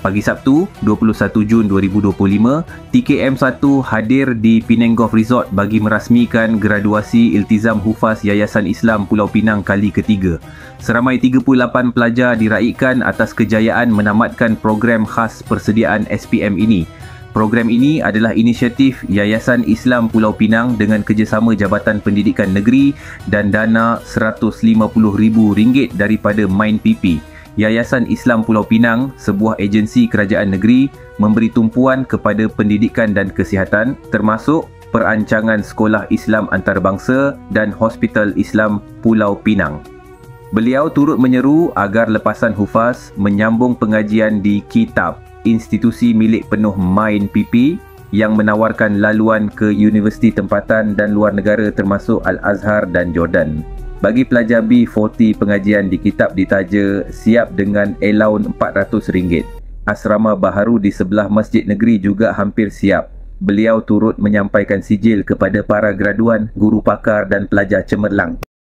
Pagi Sabtu, 21 Jun 2025, TKM1 hadir di Penang Golf Resort bagi merasmikan graduasi Iltizam Hufaz Yayasan Islam Pulau Pinang kali ketiga. Seramai 38 pelajar diraikan atas kejayaan menamatkan program khas persediaan SPM ini. Program ini adalah inisiatif Yayasan Islam Pulau Pinang dengan kerjasama Jabatan Pendidikan Negeri dan dana RM150,000 daripada MindPP. Yayasan Islam Pulau Pinang, sebuah agensi kerajaan negeri, memberi tumpuan kepada pendidikan dan kesihatan termasuk perancangan Sekolah Islam Antarabangsa dan Hospital Islam Pulau Pinang. Beliau turut menyeru agar lepasan Hufaz menyambung pengajian di Kitab, institusi milik penuh MindPP yang menawarkan laluan ke universiti tempatan dan luar negara termasuk Al-Azhar dan Jordan. Bagi pelajar B40, pengajian di Kitab ditaja siap dengan allowance RM400. Asrama baharu di sebelah Masjid Negeri juga hampir siap. Beliau turut menyampaikan sijil kepada para graduan, guru pakar dan pelajar cemerlang.